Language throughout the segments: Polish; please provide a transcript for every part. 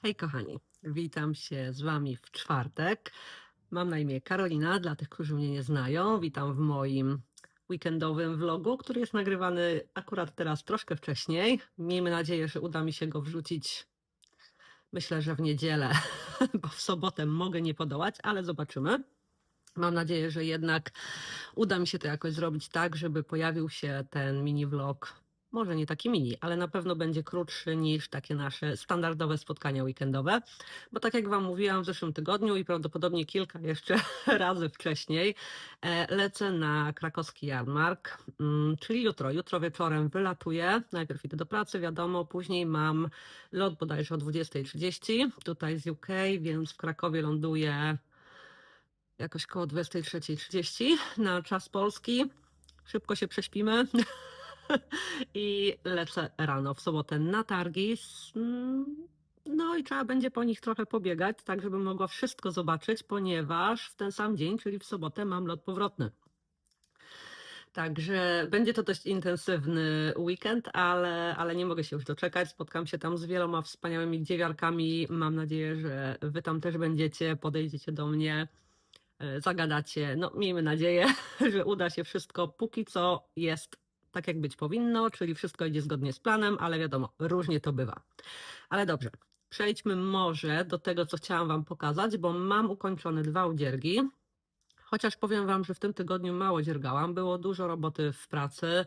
Hej kochani, witam się z Wami w czwartek. Mam na imię Karolina, dla tych, którzy mnie nie znają. Witam w moim weekendowym vlogu, który jest nagrywany akurat teraz troszkę wcześniej. Miejmy nadzieję, że uda mi się go wrzucić, myślę, że w niedzielę, bo w sobotę mogę nie podołać, ale zobaczymy. Mam nadzieję, że jednak uda mi się to jakoś zrobić tak, żeby pojawił się ten mini vlog. Może nie taki mini, ale na pewno będzie krótszy niż takie nasze standardowe spotkania weekendowe, bo tak jak Wam mówiłam w zeszłym tygodniu i prawdopodobnie kilka jeszcze razy wcześniej, lecę na krakowski jarmark, czyli jutro. Jutro wieczorem wylatuję. Najpierw idę do pracy, wiadomo, później mam lot bodajże o 20:30 tutaj z UK, więc w Krakowie ląduję jakoś koło 23:30 na czas polski. Szybko się prześpimy i lecę rano w sobotę na targi. No i trzeba będzie po nich trochę pobiegać, tak żebym mogła wszystko zobaczyć, ponieważ w ten sam dzień, czyli w sobotę, mam lot powrotny. Także będzie to dość intensywny weekend, ale nie mogę się już doczekać. Spotkam się tam z wieloma wspaniałymi dziewiarkami. Mam nadzieję, że Wy tam też będziecie, podejdziecie do mnie, zagadacie. No, miejmy nadzieję, że uda się wszystko. Póki co jest tak, jak być powinno, czyli wszystko idzie zgodnie z planem, ale wiadomo, różnie to bywa. Ale dobrze, przejdźmy może do tego, co chciałam Wam pokazać, bo mam ukończone 2 udziergi. Chociaż powiem Wam, że w tym tygodniu mało dziergałam, było dużo roboty w pracy.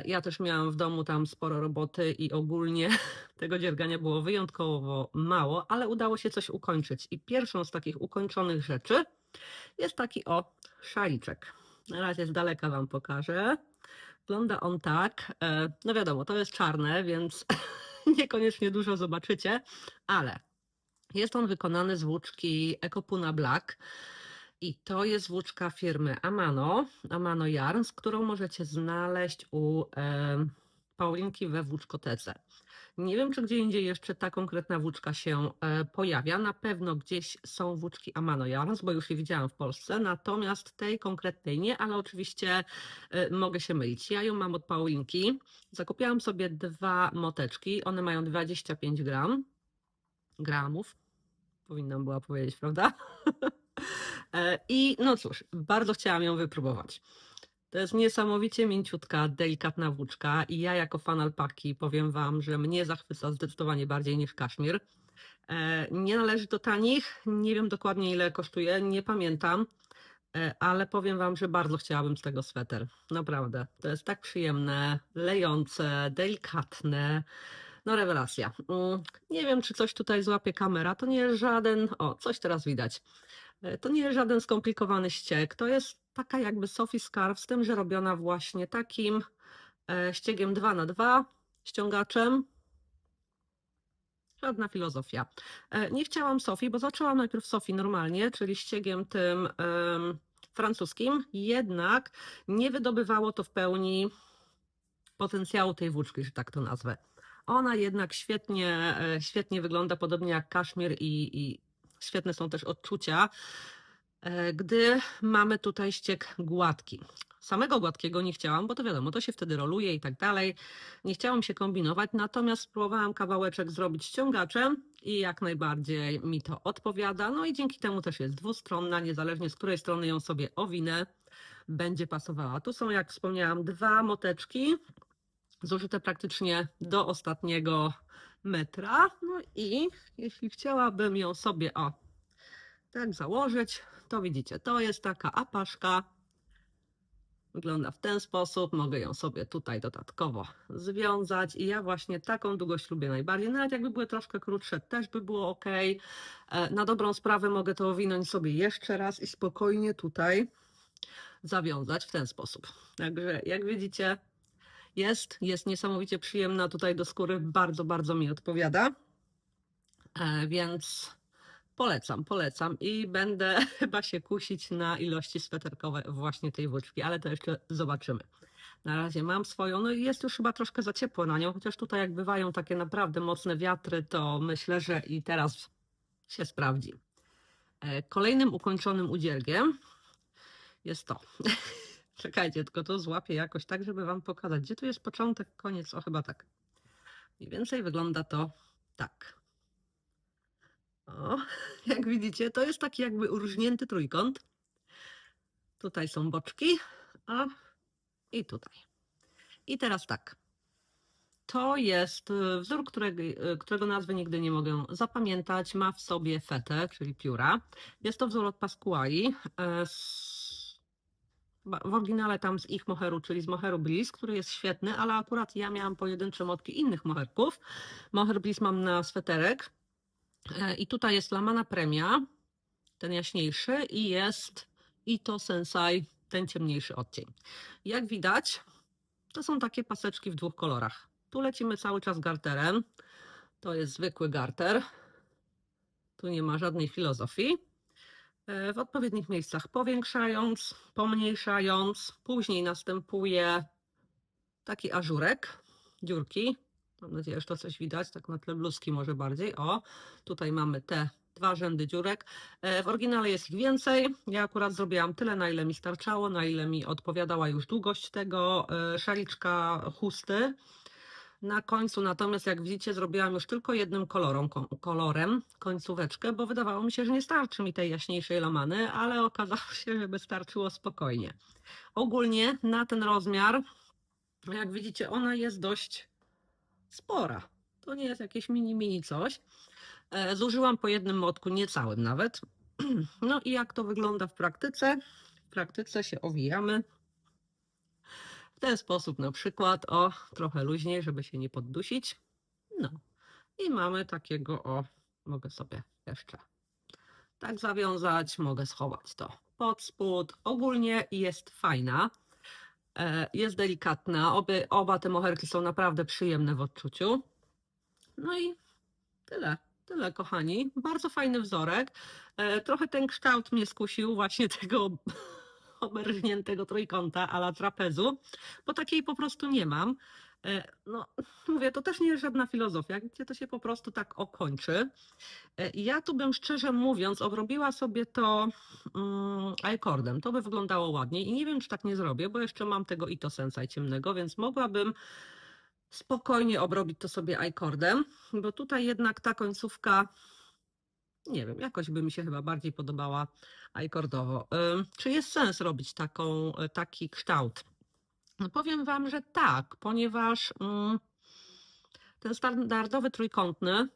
Ja też miałam w domu tam sporo roboty i ogólnie tego dziergania było wyjątkowo mało, ale udało się coś ukończyć. I pierwszą z takich ukończonych rzeczy jest taki szaliczek. Na razie z daleka Wam pokażę. Wygląda on tak. No wiadomo, to jest czarne, więc niekoniecznie dużo zobaczycie, ale jest on wykonany z włóczki Ecopuna Black. I to jest włóczka firmy Amano Yarns, którą możecie znaleźć u Paulinki we włóczkotece. Nie wiem, czy gdzie indziej jeszcze ta konkretna włóczka się pojawia. Na pewno gdzieś są włóczki Amano Yarns, bo już je widziałam w Polsce, natomiast tej konkretnej nie, ale oczywiście mogę się mylić. Ja ją mam od Paulinki. Zakupiłam sobie 2 moteczki. One mają 25 gramów. Powinnam była powiedzieć, prawda? I no cóż, bardzo chciałam ją wypróbować. To jest niesamowicie mięciutka, delikatna włóczka i ja jako fan alpaki powiem Wam, że mnie zachwyca zdecydowanie bardziej niż kaszmir. Nie należy do tanich, nie wiem dokładnie ile kosztuje, nie pamiętam, ale powiem Wam, że bardzo chciałabym z tego sweter. Naprawdę, to jest tak przyjemne, lejące, delikatne. No rewelacja. Nie wiem, czy coś tutaj złapie kamera. To nie jest żaden... O, coś teraz widać. To nie jest żaden skomplikowany ścieg. To jest taka jakby Sophie Scarf, z tym, że robiona właśnie takim ściegiem 2x2, ściągaczem. Żadna filozofia. Nie chciałam Sophie, bo zaczęłam najpierw Sophie normalnie, czyli ściegiem tym francuskim, jednak nie wydobywało to w pełni potencjału tej włóczki, że tak to nazwę. Ona jednak świetnie wygląda, podobnie jak kaszmir i świetne są też odczucia, gdy mamy tutaj ścieg gładki. Samego gładkiego nie chciałam, bo to wiadomo, to się wtedy roluje i tak dalej. Nie chciałam się kombinować, natomiast spróbowałam kawałeczek zrobić ściągaczem i jak najbardziej mi to odpowiada. No i dzięki temu też jest dwustronna, niezależnie z której strony ją sobie owinę, będzie pasowała. Tu są, jak wspomniałam, 2 moteczki zużyte praktycznie do ostatniego metra. No i jeśli chciałabym ją sobie tak założyć, to widzicie, to jest taka apaszka. Wygląda w ten sposób. Mogę ją sobie tutaj dodatkowo związać i ja właśnie taką długość lubię najbardziej. Nawet jakby były troszkę krótsze, też by było ok. Na dobrą sprawę mogę to owinąć sobie jeszcze raz i spokojnie tutaj zawiązać w ten sposób. Także jak widzicie, jest niesamowicie przyjemna tutaj do skóry, bardzo mi odpowiada, więc polecam i będę chyba się kusić na ilości sweterkowe właśnie tej włóczki, ale to jeszcze zobaczymy. Na razie mam swoją, no i jest już chyba troszkę za ciepło na nią, chociaż tutaj jak bywają takie naprawdę mocne wiatry, to myślę, że i teraz się sprawdzi. Kolejnym ukończonym udziergiem jest to. Czekajcie, tylko to złapię jakoś tak, żeby Wam pokazać. Gdzie tu jest początek, koniec? O, chyba tak. Mniej więcej wygląda to tak. O, jak widzicie, to jest taki jakby urżnięty trójkąt. Tutaj są boczki, a i tutaj. I teraz tak. To jest wzór, którego nazwy nigdy nie mogę zapamiętać. Ma w sobie fetę, czyli pióra. Jest to wzór od Pasquali. W oryginale tam z ich moheru, czyli z moheru Bliss, który jest świetny, ale akurat ja miałam pojedyncze motki innych moherków. Moher Bliss mam na sweterek. I tutaj jest Lamana Premia, ten jaśniejszy, i jest Ito Sensai, ten ciemniejszy odcień. Jak widać, to są takie paseczki w dwóch kolorach. Tu lecimy cały czas garterem. To jest zwykły garter. Tu nie ma żadnej filozofii. W odpowiednich miejscach powiększając, pomniejszając. Później następuje taki ażurek, dziurki. Mam nadzieję, że to coś widać, tak na tle bluzki może bardziej. O, tutaj mamy te dwa rzędy dziurek. W oryginale jest ich więcej. Ja akurat zrobiłam tyle, na ile mi starczało, na ile mi odpowiadała już długość tego szaliczka chusty. Na końcu natomiast, jak widzicie, zrobiłam już tylko jednym kolorem końcóweczkę, bo wydawało mi się, że nie starczy mi tej jaśniejszej lamany, ale okazało się, że by starczyło spokojnie. Ogólnie na ten rozmiar, jak widzicie, ona jest dość spora. To nie jest jakieś mini coś. Zużyłam po jednym motku, niecałym nawet. No i jak to wygląda w praktyce? W praktyce się owijamy w ten sposób, na przykład, o, trochę luźniej, żeby się nie poddusić. No i mamy takiego, o, mogę sobie jeszcze tak zawiązać, mogę schować to pod spód. Ogólnie jest fajna, jest delikatna, oba te moherki są naprawdę przyjemne w odczuciu. No i tyle kochani, bardzo fajny wzorek. Trochę ten kształt mnie skusił, właśnie tego oberżniętego trójkąta a la trapezu, bo takiej po prostu nie mam. No, mówię, to też nie jest żadna filozofia, gdzie to się po prostu tak okończy. Ja tu bym szczerze mówiąc obrobiła sobie to I-cordem, to by wyglądało ładniej i nie wiem, czy tak nie zrobię, bo jeszcze mam tego Ito Sensei ciemnego, więc mogłabym spokojnie obrobić to sobie I-cordem, bo tutaj jednak ta końcówka, nie wiem, jakoś by mi się chyba bardziej podobała I-cordowo. Czy jest sens robić taki kształt? No powiem Wam, że tak, ponieważ ten standardowy trójkątny,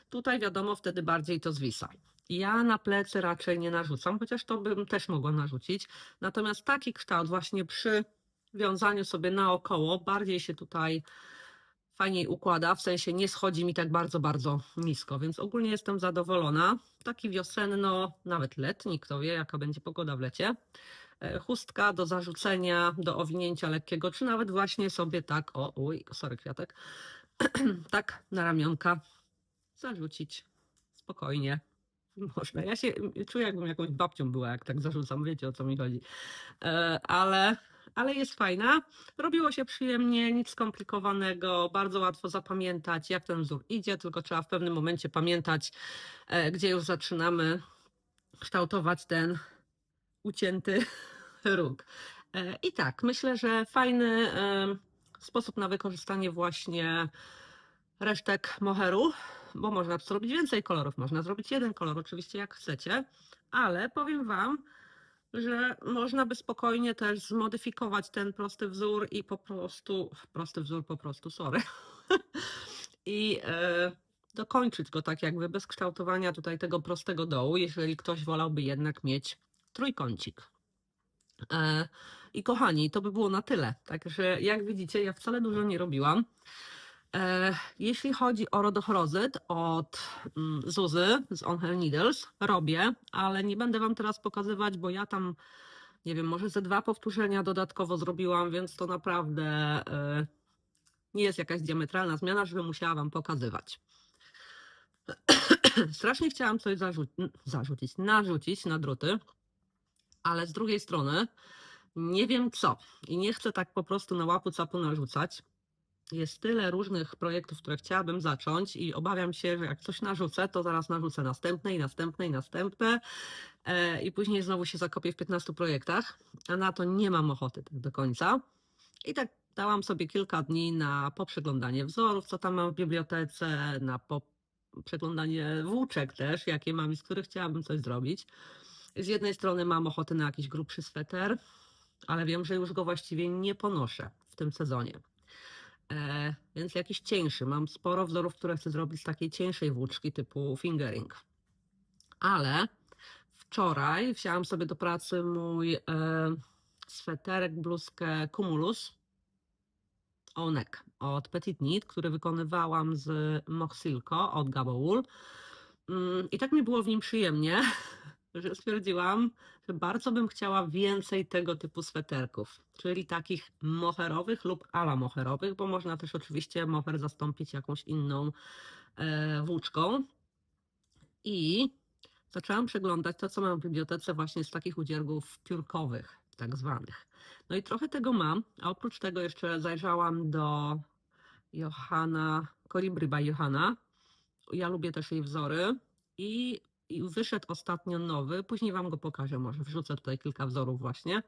tutaj wiadomo, wtedy bardziej to zwisa. Ja na plecy raczej nie narzucam, chociaż to bym też mogła narzucić. Natomiast taki kształt właśnie przy wiązaniu sobie naokoło bardziej się tutaj fajniej układa, w sensie nie schodzi mi tak bardzo, bardzo nisko, więc ogólnie jestem zadowolona. Taki wiosenno, nawet letni, kto wie jaka będzie pogoda w lecie. Chustka do zarzucenia, do owinięcia lekkiego, czy nawet właśnie sobie tak, sorry kwiatek, tak na ramionka zarzucić spokojnie. Można. Ja się czuję, jakbym jakąś babcią była, jak tak zarzucam, wiecie o co mi chodzi. Ale jest fajna. Robiło się przyjemnie, nic skomplikowanego, bardzo łatwo zapamiętać, jak ten wzór idzie, tylko trzeba w pewnym momencie pamiętać, gdzie już zaczynamy kształtować ten ucięty róg. I tak, myślę, że fajny sposób na wykorzystanie właśnie resztek moheru, bo można tu zrobić więcej kolorów, można zrobić jeden kolor, oczywiście jak chcecie, ale powiem Wam, że można by spokojnie też zmodyfikować ten prosty wzór i po prostu, sorry, i dokończyć go tak jakby bez kształtowania tutaj tego prostego dołu, jeżeli ktoś wolałby jednak mieć trójkącik. I kochani, to by było na tyle. Także jak widzicie, ja wcale dużo nie robiłam. Jeśli chodzi o rodochrozyt od Zuzy z On Her Needles, robię, ale nie będę Wam teraz pokazywać, bo ja tam, nie wiem, może ze 2 powtórzenia dodatkowo zrobiłam, więc to naprawdę nie jest jakaś diametralna zmiana, żeby musiała Wam pokazywać. Strasznie chciałam coś narzucić na druty, ale z drugiej strony nie wiem co i nie chcę tak po prostu na łapu capu narzucać. Jest tyle różnych projektów, które chciałabym zacząć i obawiam się, że jak coś narzucę, to zaraz narzucę następne i następne i następne i później znowu się zakopię w 15 projektach, a na to nie mam ochoty tak do końca. I tak dałam sobie kilka dni na poprzeglądanie wzorów, co tam mam w bibliotece, na przeglądanie włóczek też, jakie mam i z których chciałabym coś zrobić. Z jednej strony mam ochotę na jakiś grubszy sweter, ale wiem, że już go właściwie nie ponoszę w tym sezonie. Więc jakiś cieńszy. Mam sporo wzorów, które chcę zrobić z takiej cieńszej włóczki typu fingering. Ale wczoraj wzięłam sobie do pracy mój sweterek, bluzkę Cumulus Onek od Petit Knit, który wykonywałam z Mochsilko od Gabo Wool. I tak mi było w nim przyjemnie, że stwierdziłam, że bardzo bym chciała więcej tego typu sweterków, czyli takich moherowych lub ala moherowych, bo można też oczywiście moher zastąpić jakąś inną włóczką. I zaczęłam przeglądać to, co mam w bibliotece właśnie z takich udziergów piórkowych, tak zwanych. No i trochę tego mam, a oprócz tego jeszcze zajrzałam do Johanna, Colibri by Johanna. Ja lubię też jej wzory i wyszedł ostatnio nowy, później wam go pokażę, może wrzucę tutaj kilka wzorów właśnie,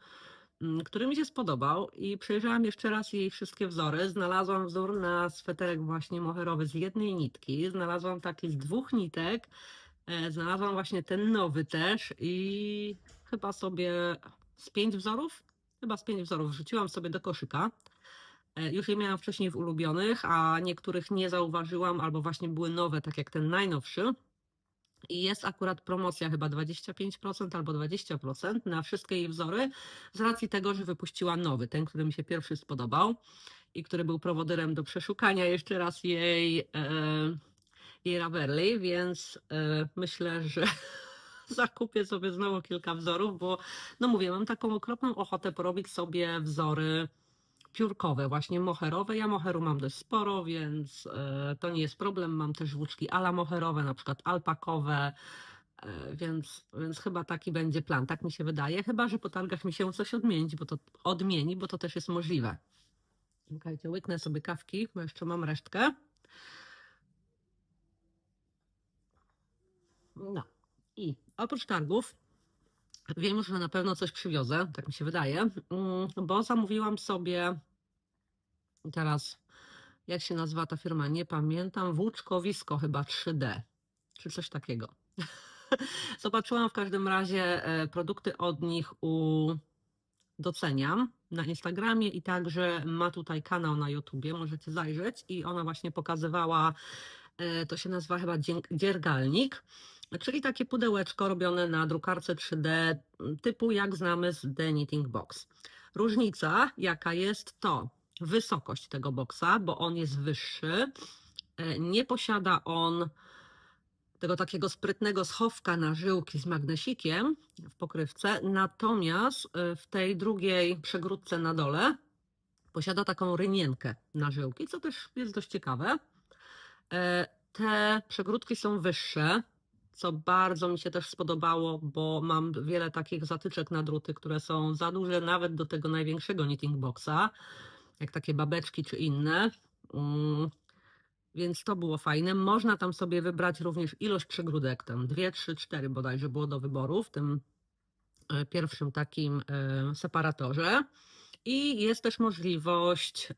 który mi się spodobał i przejrzałam jeszcze raz jej wszystkie wzory. Znalazłam wzór na sweterek właśnie moherowy z jednej nitki, znalazłam taki z 2 nitek, znalazłam właśnie ten nowy też i chyba sobie z 5 wzorów, wrzuciłam sobie do koszyka. Już je miałam wcześniej w ulubionych, a niektórych nie zauważyłam, albo właśnie były nowe, tak jak ten najnowszy. I jest akurat promocja chyba 25% albo 20% na wszystkie jej wzory, z racji tego, że wypuściła nowy, ten, który mi się pierwszy spodobał i który był prowodyrem do przeszukania jeszcze raz jej Ravelli, więc myślę, że zakupię sobie znowu kilka wzorów, bo no mówię, mam taką okropną ochotę porobić sobie wzory piórkowe, właśnie moherowe. Ja moheru mam dość sporo, więc to nie jest problem. Mam też włóczki ala moherowe, na przykład alpakowe, więc chyba taki będzie plan, tak mi się wydaje. Chyba że po targach mi się coś odmieni, bo to też jest możliwe. Czekajcie, łyknę sobie kawki, bo jeszcze mam resztkę. No i oprócz targów wiem już, że na pewno coś przywiozę, tak mi się wydaje, bo zamówiłam sobie teraz, jak się nazywa ta firma, nie pamiętam, Włóczkowisko chyba 3D, czy coś takiego. Zobaczyłam w każdym razie produkty od nich Doceniam na Instagramie i także ma tutaj kanał na YouTubie, możecie zajrzeć i ona właśnie pokazywała, to się nazywa chyba dziergalnik, czyli takie pudełeczko robione na drukarce 3D typu jak znamy z The Knitting Box. Różnica jaka jest to wysokość tego boksa, bo on jest wyższy, nie posiada on tego takiego sprytnego schowka na żyłki z magnesikiem w pokrywce, natomiast w tej drugiej przegródce na dole posiada taką rynienkę na żyłki, co też jest dość ciekawe. Te przegródki są wyższe, co bardzo mi się też spodobało, bo mam wiele takich zatyczek na druty, które są za duże nawet do tego największego knitting boxa, jak takie babeczki czy inne. Więc to było fajne. Można tam sobie wybrać również ilość przegródek, tam 2, 3, 4 bodajże było do wyboru w tym pierwszym takim separatorze. I jest też możliwość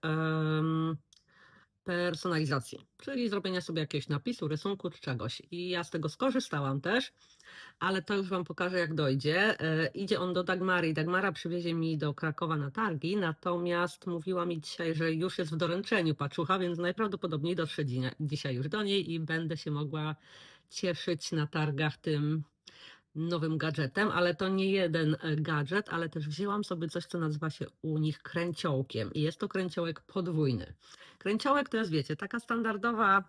personalizacji, czyli zrobienia sobie jakiegoś napisu, rysunku czy czegoś. I ja z tego skorzystałam też, ale to już wam pokażę jak dojdzie. Idzie on do Dagmary i Dagmara przywiezie mi do Krakowa na targi, natomiast mówiła mi dzisiaj, że już jest w doręczeniu paczucha, więc najprawdopodobniej dotrze dzisiaj już do niej i będę się mogła cieszyć na targach tym nowym gadżetem, ale to nie jeden gadżet, ale też wzięłam sobie coś, co nazywa się u nich kręciołkiem i jest to kręciołek podwójny. Kręciołek to jest, wiecie, taka standardowa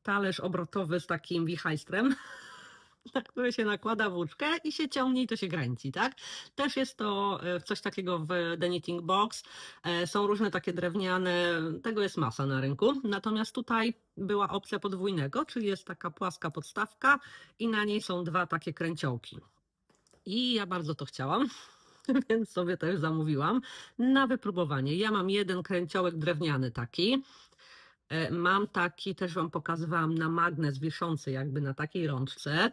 talerz obrotowy z takim wichajstrem, na który się nakłada włóczkę i się ciągnie i to się kręci, tak? Też jest to coś takiego w The Knitting Box. Są różne takie drewniane, tego jest masa na rynku. Natomiast tutaj była opcja podwójnego, czyli jest taka płaska podstawka i na niej są 2 takie kręciołki. I ja bardzo to chciałam, więc sobie też zamówiłam na wypróbowanie. Ja mam jeden kręciołek drewniany taki. Mam taki, też wam pokazywałam na magnes wiszący jakby na takiej rączce.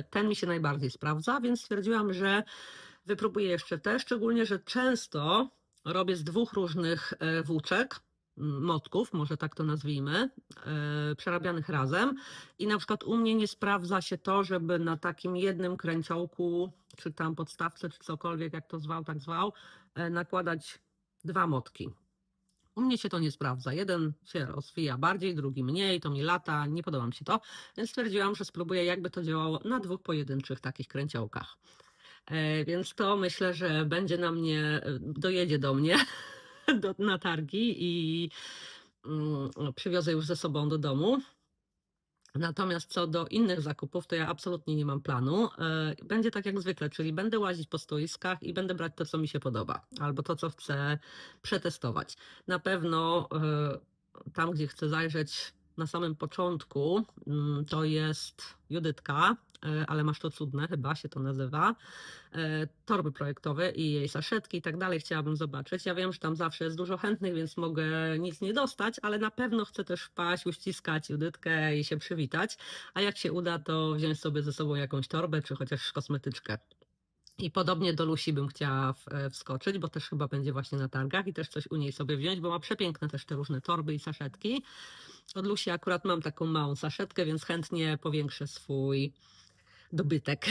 Ten mi się najbardziej sprawdza, więc stwierdziłam, że wypróbuję jeszcze te, szczególnie, że często robię z 2 różnych włóczek, motków, może tak to nazwijmy, przerabianych razem. I na przykład u mnie nie sprawdza się to, żeby na takim jednym kręciołku, czy tam podstawce, czy cokolwiek, jak to zwał, tak zwał, nakładać 2 motki. U mnie się to nie sprawdza. Jeden się rozwija bardziej, drugi mniej, to mi lata, nie podoba mi się to, więc stwierdziłam, że spróbuję, jakby to działało na 2 pojedynczych takich kręciołkach. Więc to myślę, że będzie na mnie, dojedzie do mnie na targi i przywiozę już ze sobą do domu. Natomiast co do innych zakupów, to ja absolutnie nie mam planu. Będzie tak jak zwykle, czyli będę łazić po stoiskach i będę brać to, co mi się podoba, albo to, co chcę przetestować. Na pewno tam, gdzie chcę zajrzeć na samym początku, to jest Judytka, ale masz to cudne, chyba się to nazywa. Torby projektowe i jej saszetki i tak dalej chciałabym zobaczyć. Ja wiem, że tam zawsze jest dużo chętnych, więc mogę nic nie dostać, ale na pewno chcę też wpaść, uściskać Judytkę i się przywitać. A jak się uda, to wziąć sobie ze sobą jakąś torbę, czy chociaż kosmetyczkę. I podobnie do Lusi bym chciała wskoczyć, bo też chyba będzie właśnie na targach i też coś u niej sobie wziąć, bo ma przepiękne też te różne torby i saszetki. Od Lusi akurat mam taką małą saszetkę, więc chętnie powiększę swój dobytek.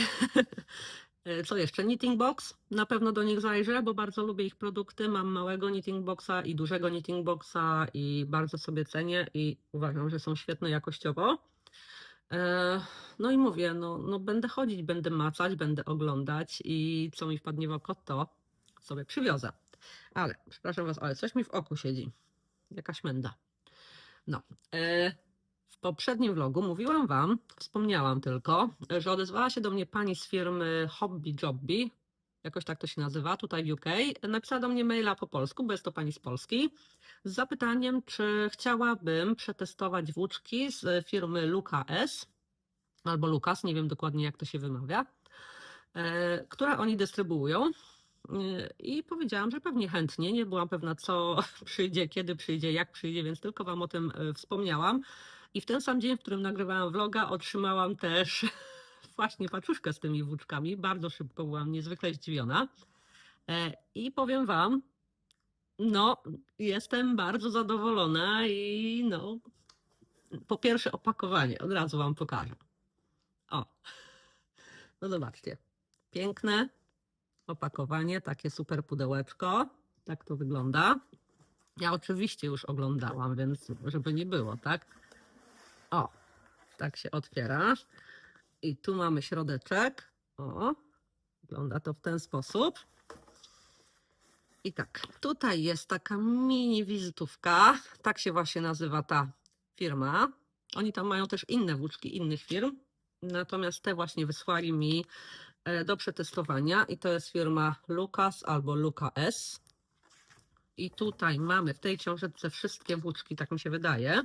Co jeszcze? Knitting Box. Na pewno do nich zajrzę, bo bardzo lubię ich produkty. Mam małego knitting boxa i dużego knitting boxa i bardzo sobie cenię i uważam, że są świetne jakościowo. No i mówię, no będę chodzić, będę macać, będę oglądać i co mi wpadnie w oko, to sobie przywiozę. Ale, przepraszam Was, ale coś mi w oku siedzi. Jakaś menda. No. W poprzednim vlogu mówiłam Wam, wspomniałam tylko, że odezwała się do mnie pani z firmy Hobby Jobby, jakoś tak to się nazywa, tutaj w UK. Napisała do mnie maila po polsku, bo jest to pani z Polski, z zapytaniem, czy chciałabym przetestować włóczki z firmy Luka S, albo Lukas, nie wiem dokładnie jak to się wymawia, które oni dystrybuują. I powiedziałam, że pewnie chętnie. Nie byłam pewna, co przyjdzie, kiedy przyjdzie, jak przyjdzie, więc tylko Wam o tym wspomniałam. I w ten sam dzień, w którym nagrywałam vloga, otrzymałam też właśnie paczuszkę z tymi włóczkami. Bardzo szybko byłam niezwykle zdziwiona. I powiem Wam, no, jestem bardzo zadowolona i no, po pierwsze opakowanie, od razu Wam pokażę. O, no zobaczcie, piękne opakowanie, takie super pudełeczko, tak to wygląda. Ja oczywiście już oglądałam, więc żeby nie było, tak? O, tak się otwiera. I tu mamy środeczek. O, wygląda to w ten sposób. I tak, tutaj jest taka mini wizytówka. Tak się właśnie nazywa ta firma. Oni tam mają też inne włóczki innych firm. Natomiast te właśnie wysłali mi do przetestowania. I to jest firma Lukas albo Luka S. I tutaj mamy w tej książeczce wszystkie włóczki, tak mi się wydaje,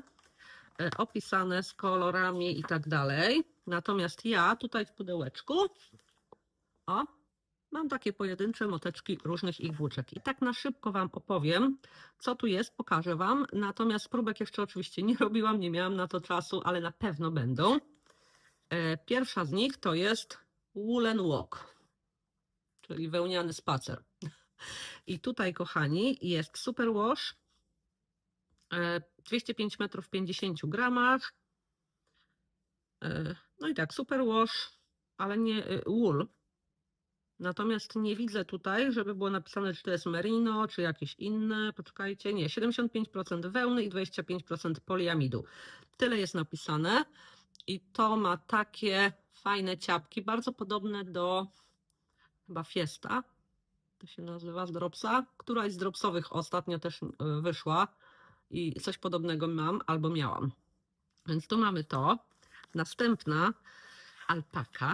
opisane z kolorami i tak dalej. Natomiast ja tutaj w pudełeczku, o, mam takie pojedyncze moteczki różnych ich włóczek. I tak na szybko Wam opowiem, co tu jest, pokażę Wam. Natomiast próbek jeszcze oczywiście nie robiłam, nie miałam na to czasu, ale na pewno będą. Pierwsza z nich to jest Woolen Walk, czyli wełniany spacer. I tutaj, kochani, jest Superwash, 205 metrów w 50 gramach. No i tak, Superwash, ale nie wool. Natomiast nie widzę tutaj, żeby było napisane, czy to jest merino, czy jakieś inne. Poczekajcie, nie, 75% wełny i 25% poliamidu. Tyle jest napisane i to ma takie fajne ciapki, bardzo podobne do chyba Fiesta, to się nazywa, z Dropsa. Któraś z Dropsowych ostatnio też wyszła i coś podobnego mam albo miałam. Więc tu mamy to. Następna alpaka.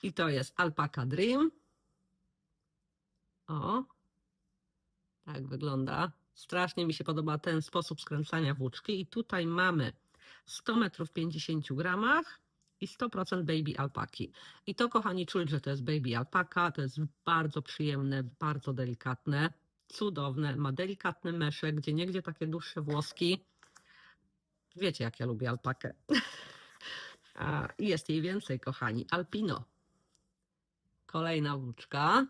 I to jest Alpaca Dream. O, tak wygląda. Strasznie mi się podoba ten sposób skręcania włóczki. I tutaj mamy 100 metrów w 50 gramach i 100% baby alpaki. I to, kochani, czuć, że to jest baby alpaka. To jest bardzo przyjemne, bardzo delikatne, cudowne. Ma delikatny meszek, gdzie niegdzie takie dłuższe włoski. Wiecie, jak ja lubię alpakę. I jest jej więcej, kochani. Alpino. Kolejna włóczka.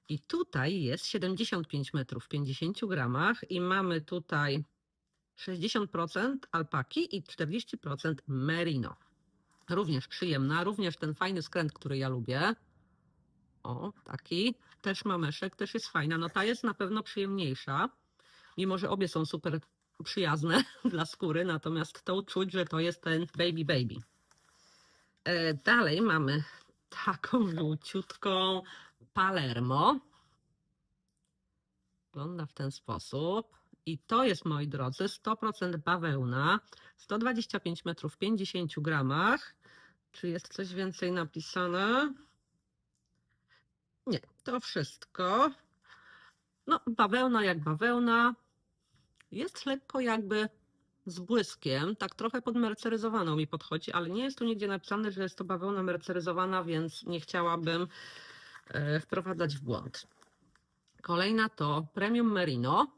I tutaj jest 75 metrów w 50 gramach i mamy tutaj 60% alpaki i 40% merino. Również przyjemna, również ten fajny skręt, który ja lubię. O, taki. Też mameszek, też jest fajna. No ta jest na pewno przyjemniejsza, mimo że obie są super przyjazne dla skóry, natomiast to czuć, że to jest ten baby. Dalej mamy taką żółciutką Palermo. Wygląda w ten sposób. I to jest, moi drodzy, 100% bawełna, 125 metrów w 50 gramach. Czy jest coś więcej napisane? Nie, to wszystko. No, bawełna jak bawełna. Jest lekko jakby z błyskiem, tak trochę podmerceryzowaną mi podchodzi, ale nie jest tu nigdzie napisane, że jest to bawełna merceryzowana, więc nie chciałabym wprowadzać w błąd. Kolejna to Premium Merino.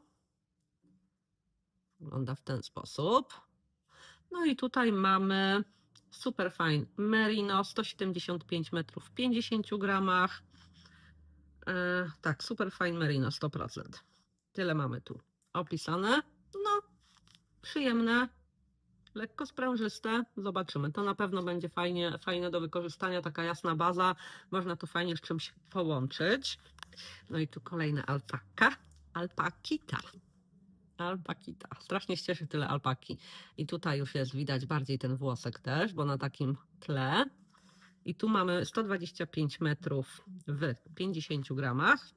Wygląda w ten sposób. No i tutaj mamy Superfine Merino, 175 metrów w 50 gramach. Tak, Superfine Merino 100%. Tyle mamy tu opisane. No, przyjemne, lekko sprężyste. Zobaczymy. To na pewno będzie fajne do wykorzystania. Taka jasna baza. Można to fajnie z czymś połączyć. No i tu kolejna alpaka. Alpakita. Strasznie cieszy tyle alpaki. I tutaj już jest widać bardziej ten włosek też, bo na takim tle. I tu mamy 125 metrów w 50 gramach.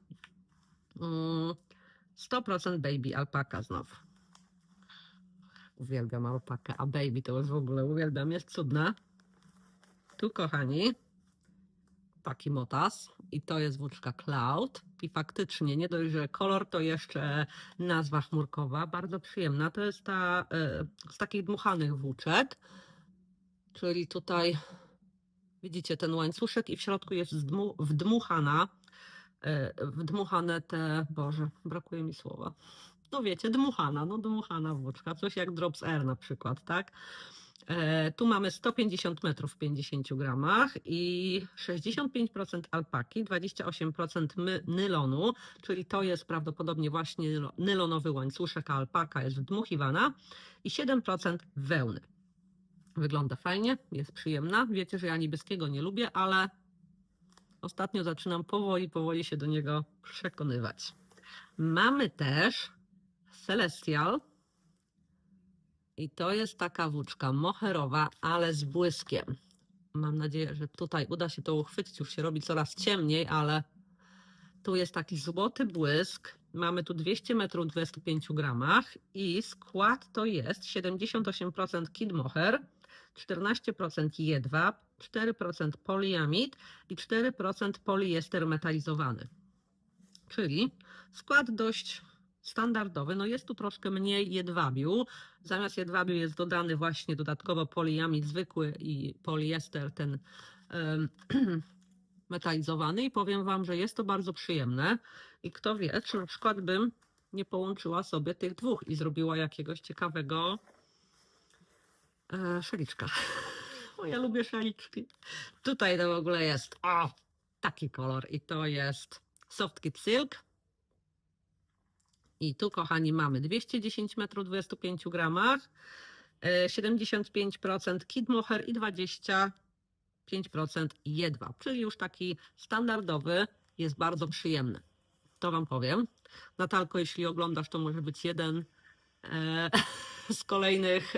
100% baby alpaka znowu. Uwielbiam alpakę, a baby to już w ogóle uwielbiam, jest cudna. Tu, kochani, taki motas i to jest włóczka Cloud i faktycznie nie dość, że kolor, to jeszcze nazwa chmurkowa, bardzo przyjemna. To jest ta z takich dmuchanych włóczek, czyli tutaj widzicie ten łańcuszek i w środku jest wdmuchane te, Boże, brakuje mi słowa. No wiecie, dmuchana włóczka, coś jak Drops Air na przykład, tak? Tu mamy 150 metrów w 50 gramach i 65% alpaki, 28% nylonu, czyli to jest prawdopodobnie właśnie nylonowy łańcuszek, a alpaka jest wdmuchiwana i 7% wełny. Wygląda fajnie, jest przyjemna. Wiecie, że ja niebieskiego nie lubię, ale ostatnio zaczynam powoli się do niego przekonywać. Mamy też Celestial. I to jest taka włóczka moherowa, ale z błyskiem. Mam nadzieję, że tutaj uda się to uchwycić. Już się robi coraz ciemniej, ale tu jest taki złoty błysk. Mamy tu 200 metrów w 25 gramach i skład to jest 78% kid mohair, 14% jedwab, 4% poliamid i 4% poliester metalizowany. Czyli skład dość standardowy. No jest tu troszkę mniej jedwabiu. Zamiast jedwabiu jest dodany właśnie dodatkowo poliamid zwykły i poliester ten metalizowany i powiem Wam, że jest to bardzo przyjemne i kto wie, czy na przykład bym nie połączyła sobie tych dwóch i zrobiła jakiegoś ciekawego szaliczka. Bo ja lubię szaliczki. Tutaj to w ogóle jest taki kolor i to jest Soft Kid Silk. I tu, kochani, mamy 210 metrów w 25 gramach, 75% kid mohair i 25% jedwab, czyli już taki standardowy, jest bardzo przyjemny. To Wam powiem. Natalko, jeśli oglądasz, to może być jeden z kolejnych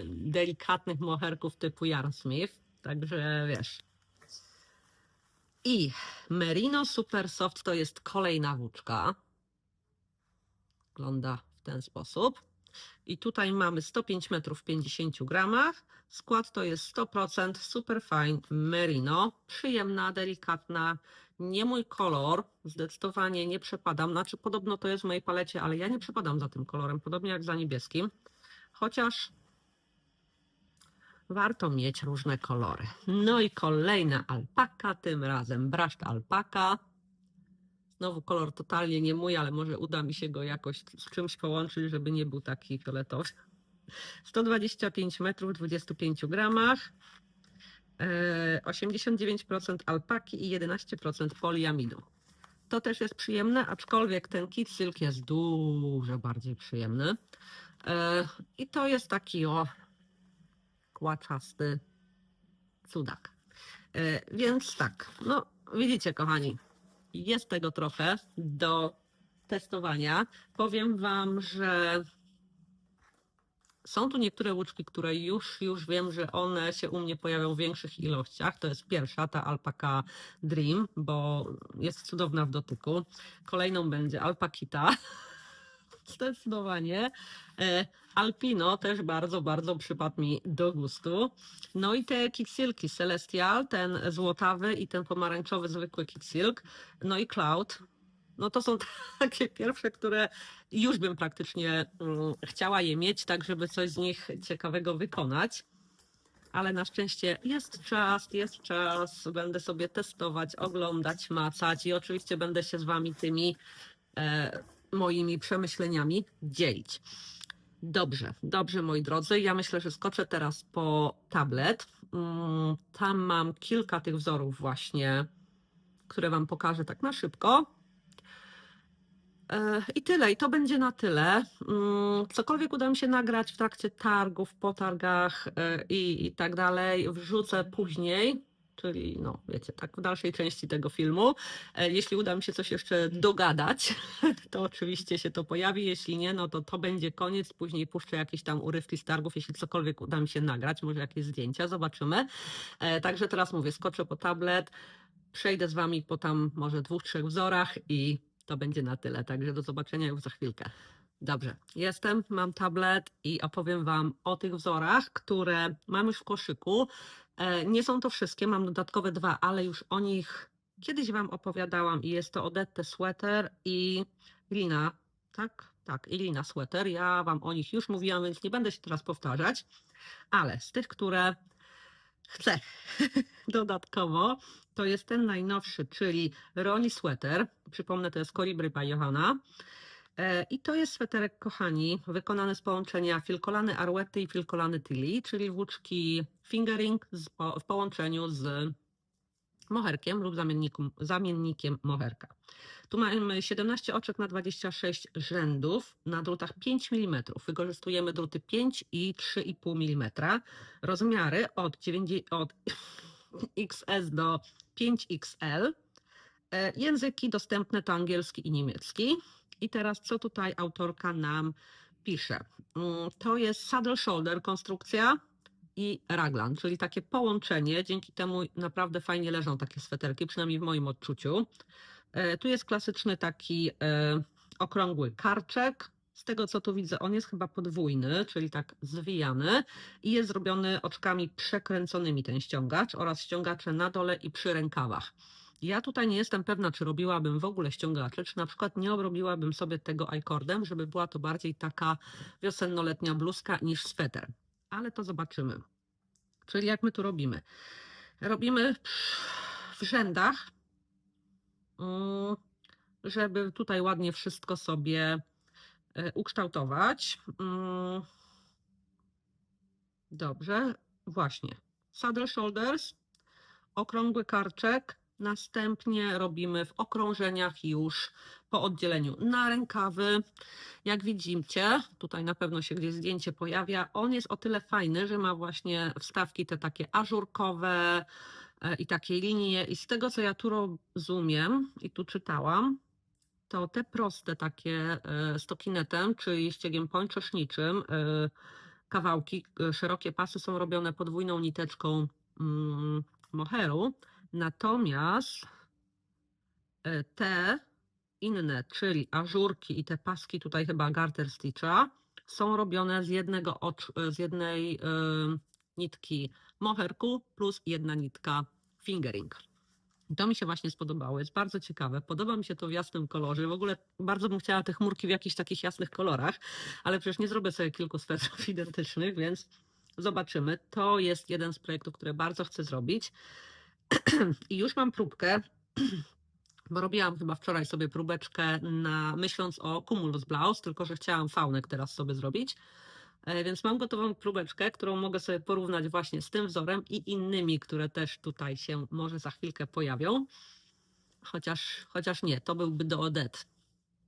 delikatnych moherków typu Yarn Smith. Także wiesz. I Merino Super Soft to jest kolejna włóczka. Wygląda w ten sposób. I tutaj mamy 105 metrów w 50 gramach. Skład to jest 100% Superfine Merino. Przyjemna, delikatna. Nie mój kolor. Zdecydowanie nie przepadam. Znaczy podobno to jest w mojej palecie, ale ja nie przepadam za tym kolorem. Podobnie jak za niebieskim. Chociaż warto mieć różne kolory. No i kolejna alpaka. Tym razem Brushed Alpaka. Znowu kolor totalnie nie mój, ale może uda mi się go jakoś z czymś połączyć, żeby nie był taki fioletowy. 125 metrów w 25 gramach, 89% alpaki i 11% poliamidu. To też jest przyjemne, aczkolwiek ten Kid Silk jest dużo bardziej przyjemny. I to jest taki kłaczasty cudak. Więc tak, no widzicie kochani, jest tego trochę do testowania. Powiem Wam, że są tu niektóre łuczki, które już wiem, że one się u mnie pojawią w większych ilościach. To jest pierwsza, ta Alpaca Dream, bo jest cudowna w dotyku. Kolejną będzie Alpakita. Zdecydowanie. Alpino też bardzo, bardzo przypadł mi do gustu. No i te Kicksilki Celestial, ten złotawy i ten pomarańczowy zwykły Kicksilk. No i Cloud. No to są takie pierwsze, które już bym praktycznie chciała je mieć, tak żeby coś z nich ciekawego wykonać. Ale na szczęście jest czas, będę sobie testować, oglądać, macać i oczywiście będę się z Wami tymi moimi przemyśleniami dzielić. Dobrze moi drodzy, ja myślę, że skoczę teraz po tablet. Tam mam kilka tych wzorów właśnie, które Wam pokażę tak na szybko. I tyle, i to będzie na tyle. Cokolwiek uda mi się nagrać w trakcie targów, po targach i tak dalej, wrzucę później, czyli no wiecie, tak w dalszej części tego filmu. Jeśli uda mi się coś jeszcze dogadać, to oczywiście się to pojawi, jeśli nie, no to będzie koniec, później puszczę jakieś tam urywki z targów, jeśli cokolwiek uda mi się nagrać, może jakieś zdjęcia, zobaczymy. Także teraz mówię, skoczę po tablet, przejdę z Wami po tam może 2-3 wzorach i to będzie na tyle, także do zobaczenia już za chwilkę. Dobrze, mam tablet i opowiem Wam o tych wzorach, które mam już w koszyku. Nie są to wszystkie, mam dodatkowe 2, ale już o nich kiedyś Wam opowiadałam i jest to Odette Sweater i Lina, tak? Tak, i Lina Sweater. Ja Wam o nich już mówiłam, więc nie będę się teraz powtarzać, ale z tych, które chcę dodatkowo, to jest ten najnowszy, czyli Ronnie Sweater. Przypomnę, to jest Colibri by Johanna. I to jest sweterek, kochani, wykonany z połączenia filkolany Arwety i filkolany Tilly, czyli włóczki fingering w połączeniu z moherkiem lub zamiennikiem moherka. Tu mamy 17 oczek na 26 rzędów na drutach 5 mm. Wykorzystujemy druty 5 i 3,5 mm. Rozmiary od XS do 5XL. Języki dostępne to angielski i niemiecki. I teraz co tutaj autorka nam pisze? To jest saddle shoulder konstrukcja i raglan, czyli takie połączenie. Dzięki temu naprawdę fajnie leżą takie sweterki, przynajmniej w moim odczuciu. Tu jest klasyczny taki okrągły karczek. Z tego co tu widzę, on jest chyba podwójny, czyli tak zwijany i jest zrobiony oczkami przekręconymi ten ściągacz oraz ściągacze na dole i przy rękawach. Ja tutaj nie jestem pewna, czy robiłabym w ogóle ściągacze, czy na przykład nie obrobiłabym sobie tego I-cordem, żeby była to bardziej taka wiosenno-letnia bluzka niż sweter. Ale to zobaczymy. Czyli jak my tu robimy? Robimy w rzędach, żeby tutaj ładnie wszystko sobie ukształtować. Dobrze, właśnie. Saddle shoulders, okrągły karczek, następnie robimy w okrążeniach już po oddzieleniu na rękawy. Jak widzicie, tutaj na pewno się gdzieś zdjęcie pojawia, on jest o tyle fajny, że ma właśnie wstawki te takie ażurkowe i takie linie i z tego co ja tu rozumiem i tu czytałam, to te proste takie stokinetem, czyli ściegiem pończoszniczym, kawałki, szerokie pasy są robione podwójną niteczką moheru, natomiast te inne, czyli ażurki i te paski tutaj chyba garter stitcha, są robione z jednej nitki moherku plus jedna nitka fingering. To mi się właśnie spodobało, jest bardzo ciekawe. Podoba mi się to w jasnym kolorze. W ogóle bardzo bym chciała te chmurki w jakichś takich jasnych kolorach, ale przecież nie zrobię sobie kilku swetrów identycznych, więc zobaczymy. To jest jeden z projektów, które bardzo chcę zrobić. I już mam próbkę, bo robiłam chyba wczoraj sobie próbeczkę myśląc o Cumulus Blouse, tylko że chciałam faunek teraz sobie zrobić. Więc mam gotową próbeczkę, którą mogę sobie porównać właśnie z tym wzorem i innymi, które też tutaj się może za chwilkę pojawią. chociaż nie, to byłby do Odet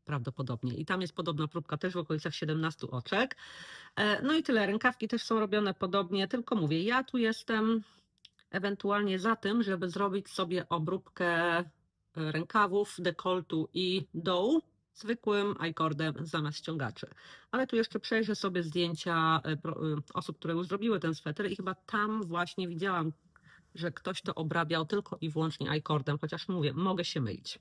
prawdopodobnie. I tam jest podobna próbka też w okolicach 17 oczek. No i tyle, rękawki też są robione podobnie, tylko mówię, ja tu jestem ewentualnie za tym, żeby zrobić sobie obróbkę rękawów, dekoltu i dołu zwykłym i-cordem zamiast ściągaczy. Ale tu jeszcze przejrzę sobie zdjęcia osób, które już zrobiły ten sweter i chyba tam właśnie widziałam, że ktoś to obrabiał tylko i wyłącznie i-cordem, chociaż mówię, mogę się mylić.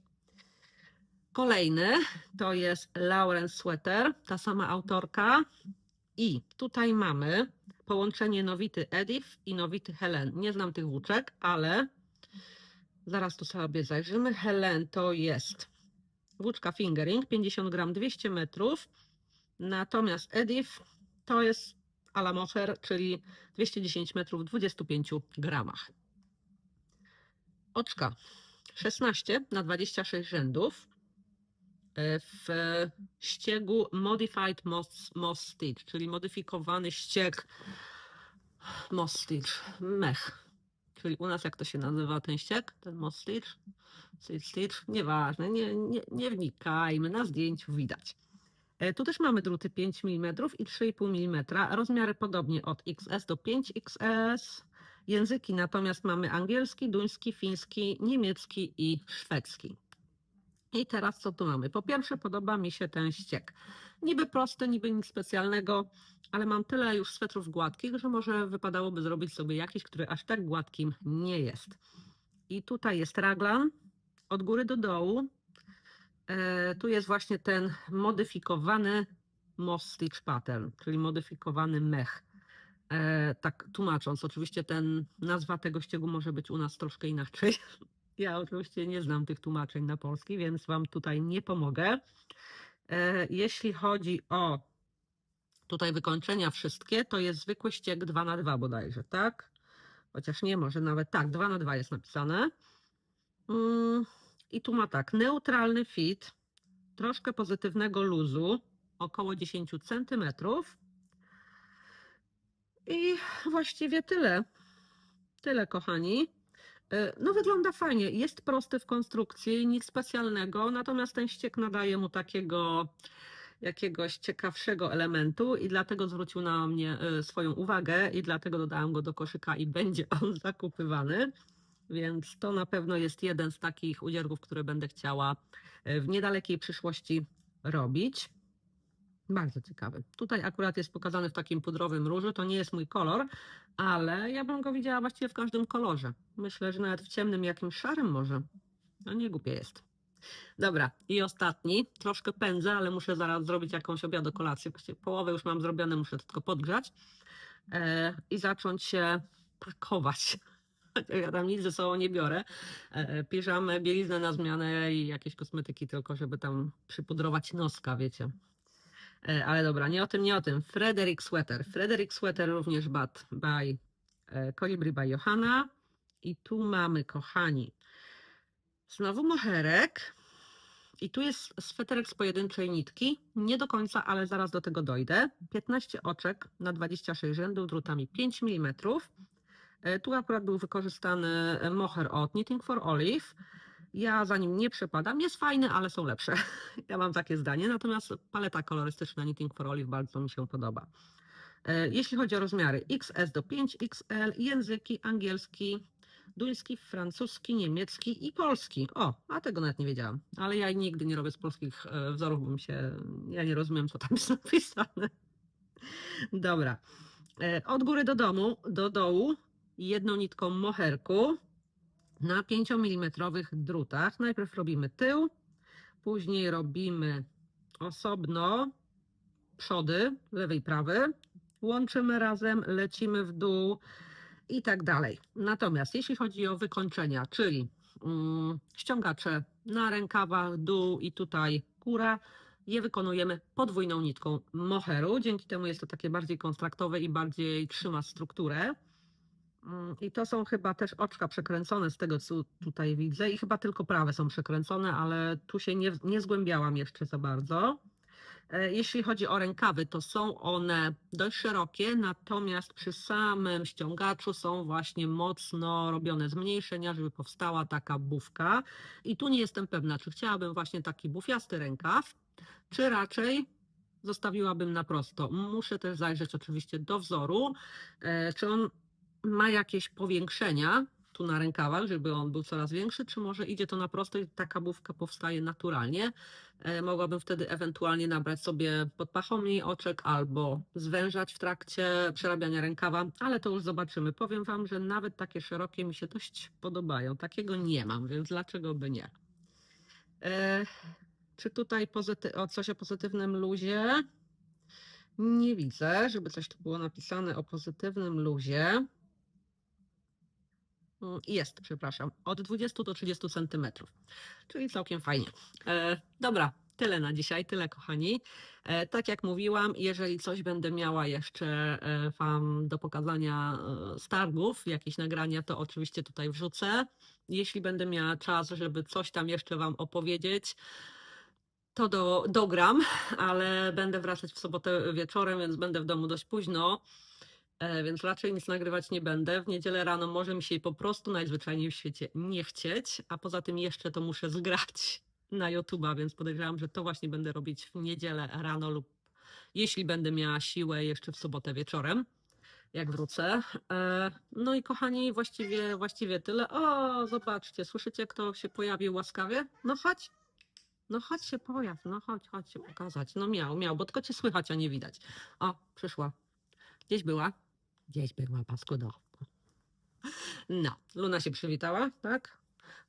Kolejny to jest Lauren Sweater, ta sama autorka. I tutaj mamy połączenie Nowity Edith i Nowity Helen. Nie znam tych włóczek, ale zaraz tu sobie zajrzymy. Helen to jest włóczka fingering, 50 gram, 200 metrów. Natomiast Edith to jest a la mohair, czyli 210 metrów w 25 gramach. Oczka 16 na 26 rzędów. W ściegu Modified Moss Stitch, czyli modyfikowany ścieg Moss Stitch, mech. Czyli u nas jak to się nazywa ten ścieg, ten Moss Stitch? Stitch, nieważne, nie wnikajmy, na zdjęciu widać. Tu też mamy druty 5 mm i 3,5 mm, rozmiary podobnie od XS do 5XS. Języki natomiast mamy angielski, duński, fiński, niemiecki i szwedzki. I teraz co tu mamy? Po pierwsze podoba mi się ten ścieg. Niby prosty, niby nic specjalnego, ale mam tyle już swetrów gładkich, że może wypadałoby zrobić sobie jakiś, który aż tak gładkim nie jest. I tutaj jest raglan od góry do dołu. Tu jest właśnie ten modyfikowany Moss Stitch pattern, czyli modyfikowany mech. Tak tłumacząc, oczywiście nazwa tego ściegu może być u nas troszkę inaczej. Ja oczywiście nie znam tych tłumaczeń na polski, więc Wam tutaj nie pomogę. Jeśli chodzi o tutaj wykończenia wszystkie, to jest zwykły ścieg 2×2 bodajże, tak? Chociaż nie, może nawet tak, 2×2 jest napisane. I tu ma tak, neutralny fit, troszkę pozytywnego luzu, około 10 cm. I właściwie tyle. Tyle, kochani. No wygląda fajnie, jest prosty w konstrukcji, nic specjalnego, natomiast ten ścieg nadaje mu takiego jakiegoś ciekawszego elementu i dlatego zwrócił na mnie swoją uwagę i dlatego dodałam go do koszyka i będzie on zakupywany, więc to na pewno jest jeden z takich udziergów, które będę chciała w niedalekiej przyszłości robić. Bardzo ciekawy. Tutaj akurat jest pokazany w takim pudrowym różu. To nie jest mój kolor, ale ja bym go widziała właściwie w każdym kolorze. Myślę, że nawet w ciemnym, jakimś szarym może. No nie głupie jest. Dobra, i ostatni. Troszkę pędzę, ale muszę zaraz zrobić jakąś kolację. Właściwie połowę już mam zrobione, muszę tylko podgrzać i zacząć się pakować. Ja tam nic ze sobą nie biorę. Piżamę, bieliznę na zmianę i jakieś kosmetyki tylko, żeby tam przypudrować noska, wiecie. Ale dobra, nie o tym. Frederick Sweater. Frederick Sweater również by Colibri by Johanna. I tu mamy, kochani, znowu moherek. I tu jest sweterek z pojedynczej nitki. Nie do końca, ale zaraz do tego dojdę. 15 oczek na 26 rzędów, drutami 5 mm. Tu akurat był wykorzystany moher od Knitting for Olive. Ja za nim nie przepadam. Jest fajny, ale są lepsze. Ja mam takie zdanie. Natomiast paleta kolorystyczna Knitting for Olive bardzo mi się podoba. Jeśli chodzi o rozmiary XS do 5XL, języki angielski, duński, francuski, niemiecki i polski. O, a tego nawet nie wiedziałam. Ale ja nigdy nie robię z polskich wzorów, bo ja nie rozumiem, co tam jest napisane. Dobra. Od góry do dołu jedną nitką moherku na 5 mm drutach. Najpierw robimy tył, później robimy osobno przody, lewy i prawy, łączymy razem, lecimy w dół i tak dalej. Natomiast jeśli chodzi o wykończenia, czyli ściągacze na rękawach, dół i tutaj góra, je wykonujemy podwójną nitką moheru. Dzięki temu jest to takie bardziej kontraktowe i bardziej trzyma strukturę. I to są chyba też oczka przekręcone z tego, co tutaj widzę. I chyba tylko prawe są przekręcone, ale tu się nie zgłębiałam jeszcze za bardzo. Jeśli chodzi o rękawy, to są one dość szerokie, natomiast przy samym ściągaczu są właśnie mocno robione zmniejszenia, żeby powstała taka bufka. I tu nie jestem pewna, czy chciałabym właśnie taki bufiasty rękaw, czy raczej zostawiłabym na prosto. Muszę też zajrzeć oczywiście do wzoru, czy on ma jakieś powiększenia tu na rękawach, żeby on był coraz większy, czy może idzie to na prosto i taka bufka powstaje naturalnie. Mogłabym wtedy ewentualnie nabrać sobie pod pachą mniej oczek albo zwężać w trakcie przerabiania rękawa, ale to już zobaczymy. Powiem Wam, że nawet takie szerokie mi się dość podobają. Takiego nie mam, więc dlaczego by nie? Czy tutaj coś o pozytywnym luzie? Nie widzę, żeby coś tu było napisane o pozytywnym luzie. Jest, przepraszam, od 20 do 30 centymetrów, czyli całkiem fajnie. Dobra, tyle na dzisiaj, tyle kochani. Tak jak mówiłam, jeżeli coś będę miała jeszcze Wam do pokazania z targów, jakieś nagrania, to oczywiście tutaj wrzucę. Jeśli będę miała czas, żeby coś tam jeszcze Wam opowiedzieć, to dogram, ale będę wracać w sobotę wieczorem, więc będę w domu dość późno. Więc raczej nic nagrywać nie będę. W niedzielę rano może mi się po prostu najzwyczajniej w świecie nie chcieć, a poza tym jeszcze to muszę zgrać na YouTube'a, więc podejrzewam, że to właśnie będę robić w niedzielę rano lub jeśli będę miała siłę jeszcze w sobotę wieczorem, jak wrócę. No i kochani, właściwie tyle. O, zobaczcie, słyszycie, kto się pojawił łaskawie? No chodź. No chodź się pojaw, no chodź się pokazać. No miał, bo tylko cię słychać, a nie widać. O, przyszła. Gdzieś była? Gdzieś była, paskudo. No, Luna się przywitała, tak?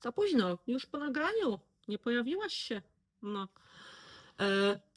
Za późno, już po nagraniu. Nie pojawiłaś się. No.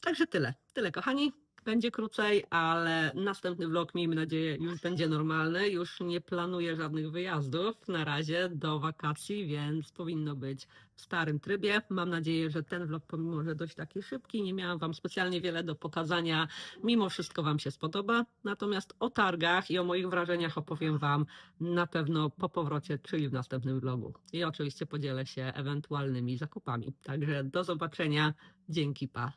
Także tyle kochani. Będzie krócej, ale następny vlog, miejmy nadzieję, już będzie normalny. Już nie planuję żadnych wyjazdów na razie do wakacji, więc powinno być w starym trybie. Mam nadzieję, że ten vlog, pomimo że dość taki szybki, nie miałam Wam specjalnie wiele do pokazania, mimo wszystko Wam się spodoba. Natomiast o targach i o moich wrażeniach opowiem Wam na pewno po powrocie, czyli w następnym vlogu. I oczywiście podzielę się ewentualnymi zakupami. Także do zobaczenia. Dzięki, pa.